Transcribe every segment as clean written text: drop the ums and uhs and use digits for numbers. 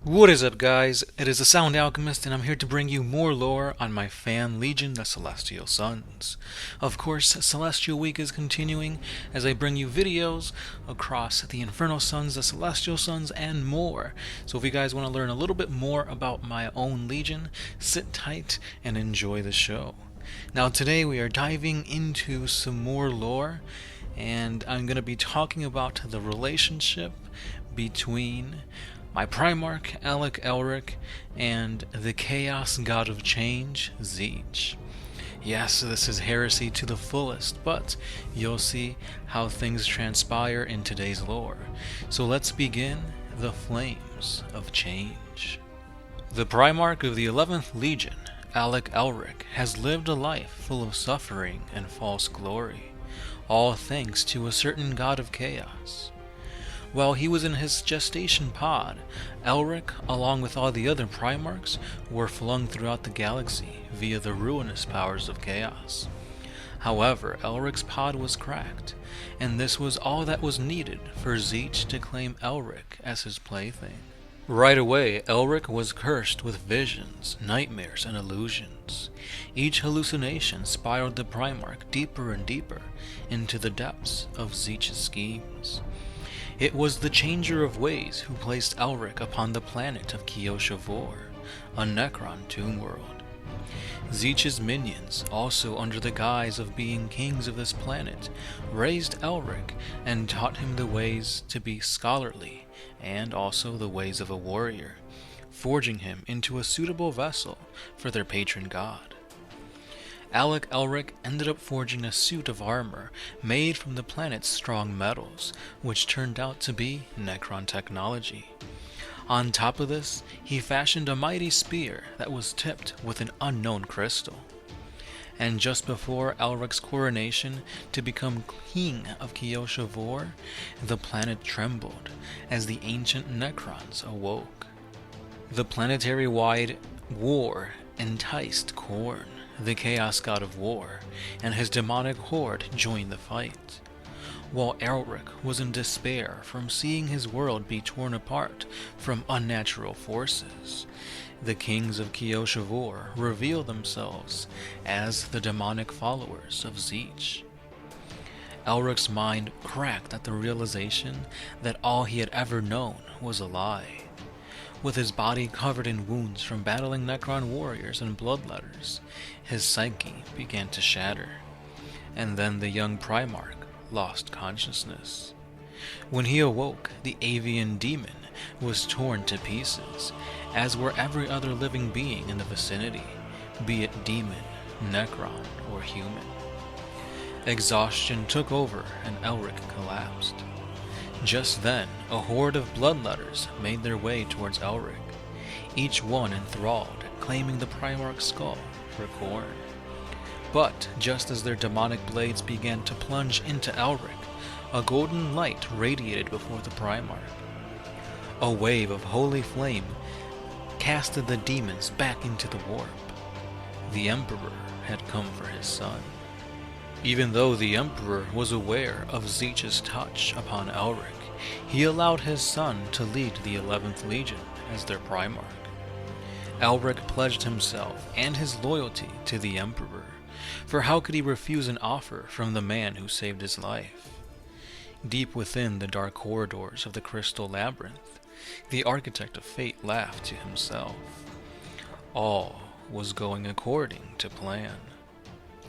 What is up, guys? It is the Sound Alchemist, and I'm here to bring you more lore on my fan legion, the Celestial Sons. Of course, Celestial Week is continuing as I bring you videos across the Infernal Sons, the Celestial Sons, and more. So if you guys want to learn a little bit more about my own legion, sit tight and enjoy the show. Now today we are diving into some more lore, and I'm going to be talking about the relationship between my Primarch, Alec Elric, and the Chaos God of Change, Tzeentch. Yes, this is heresy to the fullest, but you'll see how things transpire in today's lore. So let's begin the flames of change. The Primarch of the 11th Legion, Alec Elric, has lived a life full of suffering and false glory, all thanks to a certain god of chaos. While he was in his gestation pod, Elric, along with all the other Primarchs, were flung throughout the galaxy via the ruinous powers of chaos. However, Elric's pod was cracked, and this was all that was needed for Tzeentch to claim Elric as his plaything. Right away, Elric was cursed with visions, nightmares, and illusions. Each hallucination spiraled the Primarch deeper and deeper into the depths of Tzeentch's schemes. It was the Changer of Ways who placed Elric upon the planet of Kioshavor, a Necron tomb world. Tzeentch's minions, also under the guise of being kings of this planet, raised Elric and taught him the ways to be scholarly and also the ways of a warrior, forging him into a suitable vessel for their patron god. Alec Elric ended up forging a suit of armor made from the planet's strong metals, which turned out to be Necron technology. On top of this, he fashioned a mighty spear that was tipped with an unknown crystal. And just before Elric's coronation to become king of Kioshavor, the planet trembled as the ancient Necrons awoke. The planetary-wide war enticed Khorne, the Chaos God of War, and his demonic horde joined the fight. While Elric was in despair from seeing his world be torn apart from unnatural forces, the kings of Kioshavor revealed themselves as the demonic followers of Tzeentch. Elric's mind cracked at the realization that all he had ever known was a lie. With his body covered in wounds from battling Necron warriors and bloodletters, his psyche began to shatter, and then the young Primarch lost consciousness. When he awoke, the avian demon was torn to pieces, as were every other living being in the vicinity, be it demon, Necron, or human. Exhaustion took over and Elric collapsed. Just then, a horde of bloodletters made their way towards Elric, each one enthralled, claiming the Primarch's skull for Khorne. But just as their demonic blades began to plunge into Elric, a golden light radiated before the Primarch. A wave of holy flame casted the demons back into the warp. The Emperor had come for his son. Even though the Emperor was aware of Tzeentch's touch upon Elric, he allowed his son to lead the 11th Legion as their Primarch. Elric pledged himself and his loyalty to the Emperor, for how could he refuse an offer from the man who saved his life? Deep within the dark corridors of the Crystal Labyrinth, the Architect of Fate laughed to himself. All was going according to plan.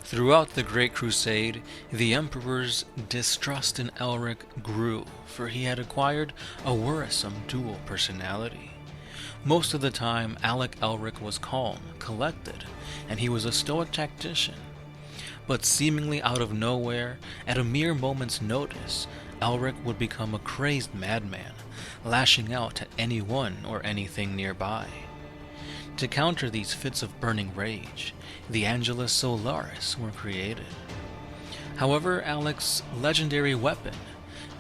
Throughout the Great Crusade, the Emperor's distrust in Elric grew, for he had acquired a worrisome dual personality. Most of the time, Alec Elric was calm, collected, and he was a stoic tactician. But seemingly out of nowhere, at a mere moment's notice, Elric would become a crazed madman, lashing out at anyone or anything nearby. To counter these fits of burning rage, the Angelus Solaris were created. However, Alec's legendary weapon,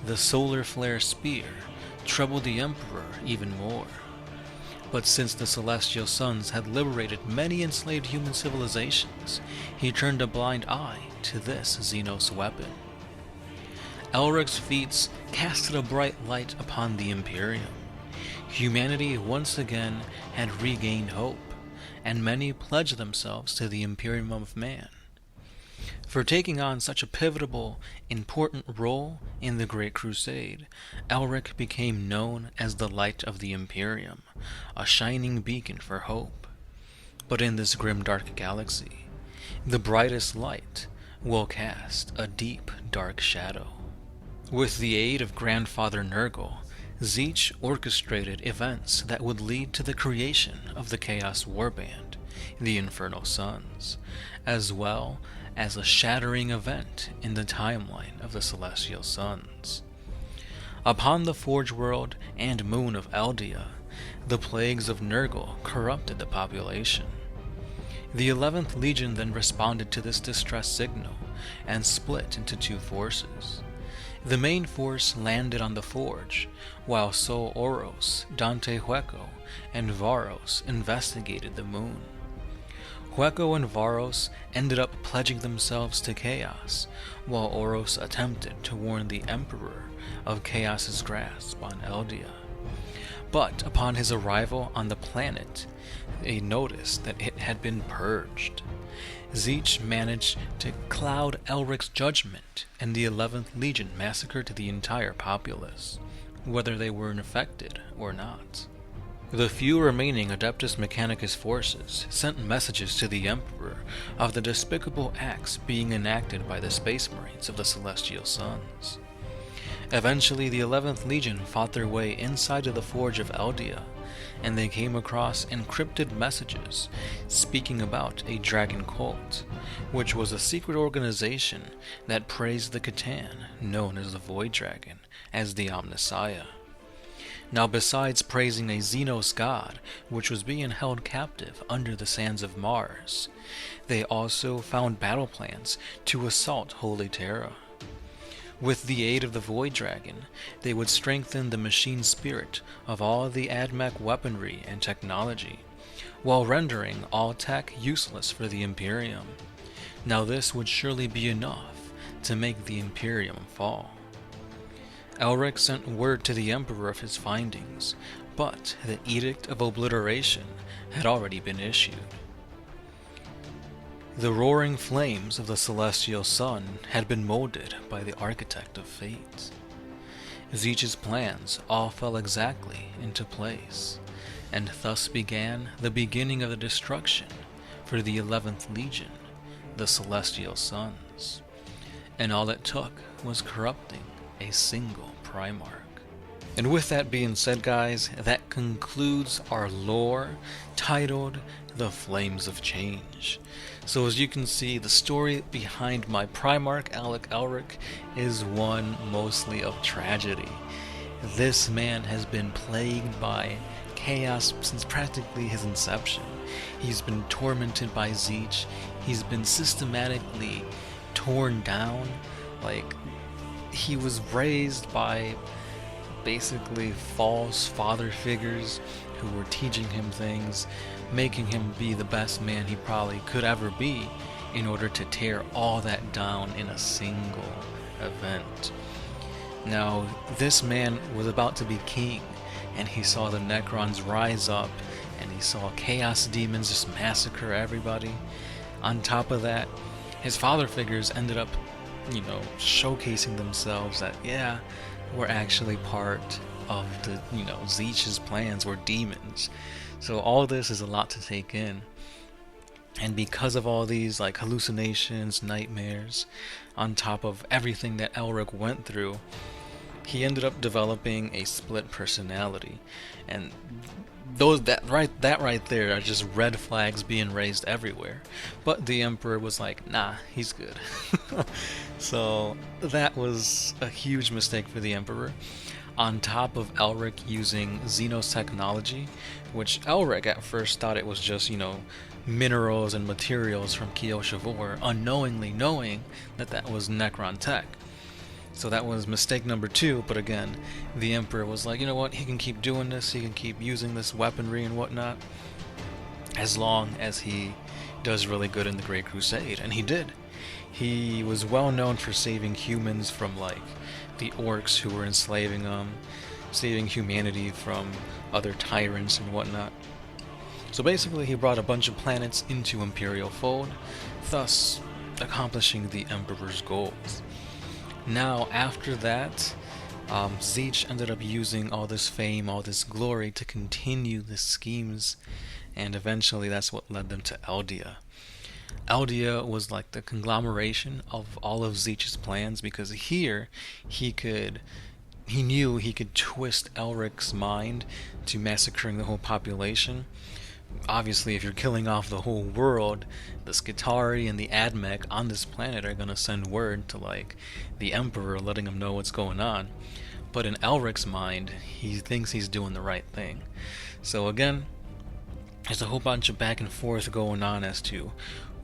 the Solar Flare Spear, troubled the Emperor even more. But since the Celestial Sons had liberated many enslaved human civilizations, he turned a blind eye to this Xenos weapon. Elric's feats casted a bright light upon the Imperium. humanity once again had regained hope, and many pledged themselves to the Imperium of Man. For taking on such a pivotal, important role in the Great Crusade, Elric became known as the Light of the Imperium, a shining beacon for hope. But in this grim dark galaxy, the brightest light will cast a deep dark shadow. With the aid of Grandfather Nurgle, Tzeentch orchestrated events that would lead to the creation of the Chaos Warband, the Infernal Sons, as well as a shattering event in the timeline of the Celestial Sons. Upon the Forge World and moon of Eldia, the plagues of Nurgle corrupted the population. The 11th Legion then responded to this distress signal and split into two forces. The main force landed on the Forge, while Sol Oros, Dante Hueco, and Varos investigated the moon. Hueco and Varos ended up pledging themselves to Chaos, while Oros attempted to warn the Emperor of Chaos's grasp on Eldia. But upon his arrival on the planet, they noticed that it had been purged. Tzeentch managed to cloud Elric's judgment, and the 11th Legion massacred the entire populace, whether they were infected or not. The few remaining Adeptus Mechanicus forces sent messages to the Emperor of the despicable acts being enacted by the Space Marines of the Celestial Sons. Eventually, the 11th Legion fought their way inside of the Forge of Eldia, and they came across encrypted messages speaking about a dragon cult, which was a secret organization that praised the Catan, known as the Void Dragon, as the Omnissiah. Now, besides praising a Xenos god, which was being held captive under the sands of Mars, they also found battle plans to assault Holy Terra. With the aid of the Void Dragon, they would strengthen the machine spirit of all the AdMech weaponry and technology, while rendering all tech useless for the Imperium. Now this would surely be enough to make the Imperium fall. Elric sent word to the Emperor of his findings, but the Edict of Obliteration had already been issued. The roaring flames of the Celestial Sun had been molded by the Architect of Fate. Tzeentch's plans all fell exactly into place, and thus began the beginning of the destruction for the 11th Legion, the Celestial Sons. And all it took was corrupting a single Primarch. And with that being said, guys, that concludes our lore titled The Flames of Change. So as you can see, the story behind my Primarch Alec Elric is one mostly of tragedy. This man has been plagued by chaos since practically his inception. He's been tormented by Tzeentch. He's been systematically torn down. Like, he was raised by basically false father figures who were teaching him things, making him be the best man he probably could ever be in order to tear all that down in a single event. Now, this man was about to be king, and he saw the Necrons rise up, and he saw chaos demons just massacre everybody. On top of that, his father figures ended up, showcasing themselves that, yeah, we're actually part of the, Tzeentch's plans. We're demons. So all this is a lot to take in. And because of all these, hallucinations, nightmares, on top of everything that Elric went through, he ended up developing a split personality. And that right there are just red flags being raised everywhere. But the Emperor was like, nah, he's good. So that was a huge mistake for the Emperor. On top of Elric using Xenos technology, which Elric at first thought it was just, minerals and materials from Kioshavor, unknowingly knowing that that was Necron tech. So that was mistake number 2, but again, the Emperor was like, you know what, he can keep doing this, he can keep using this weaponry and whatnot, as long as he does really good in the Great Crusade, and he did. He was well known for saving humans from, the orcs who were enslaving them. saving humanity from other tyrants and whatnot. So basically he brought a bunch of planets into Imperial fold, thus accomplishing the Emperor's goals. Now after that, Tzeentch ended up using all this fame, all this glory to continue the schemes, and eventually that's what led them to Eldia. Eldia was like the conglomeration of all of Tzeentch's plans, because here he knew he could twist Elric's mind to massacring the whole population. Obviously, if you're killing off the whole world, the Skitarii and the Admech on this planet are gonna send word to like the Emperor, letting him know what's going on. But in Elric's mind, he thinks he's doing the right thing. So again, there's a whole bunch of back and forth going on as to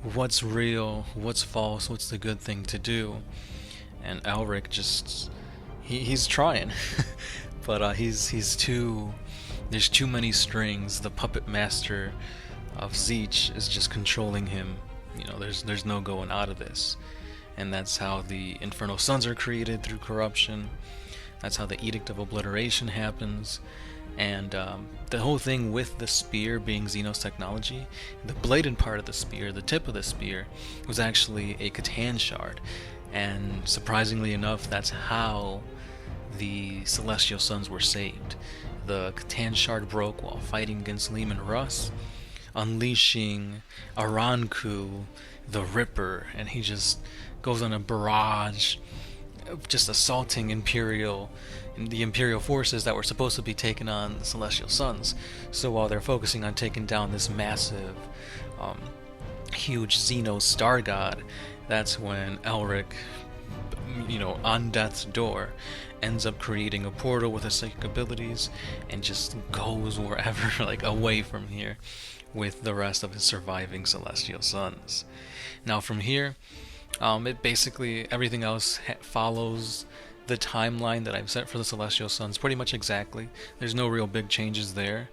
what's real, what's false, what's the good thing to do. And Elric just he's trying, but he's too. There's too many strings. The puppet master of Tzeentch is just controlling him. You know, there's no going out of this. And that's how the Infernal Suns are created, through corruption. That's how the Edict of Obliteration happens. And the whole thing with the spear being Xenos technology, the bladed part of the spear, the tip of the spear, was actually a Catan shard. And surprisingly enough, that's how the Celestial Sons were saved. The Catan shard broke while fighting against Leman Russ, unleashing Aranku, the Ripper, and he just goes on a barrage, just assaulting the Imperial forces that were supposed to be taking on the Celestial Sons. So while they're focusing on taking down this massive, huge Xenos star god, that's when Elric, on death's door, ends up creating a portal with his psychic abilities and just goes wherever, like away from here, with the rest of his surviving Celestial Sons. Now from here, it basically, everything else follows the timeline that I've set for the Celestial Sons pretty much exactly. There's no real big changes there.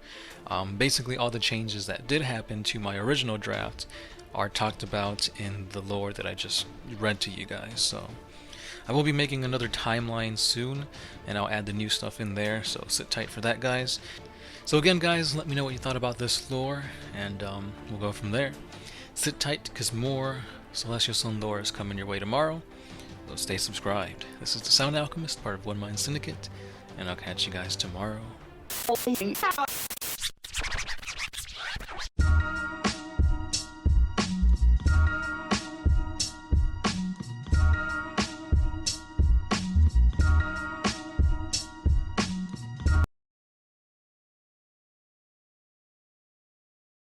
Basically all the changes that did happen to my original draft are talked about in the lore that I just read to you guys. So I will be making another timeline soon, and I'll add the new stuff in there, so sit tight for that, guys. So again, guys, let me know what you thought about this lore, and we'll go from there. Sit tight, because more Celestial Sun lore is coming your way tomorrow, so stay subscribed. This is the Sound Alchemist, part of One Mind Syndicate, and I'll catch you guys tomorrow.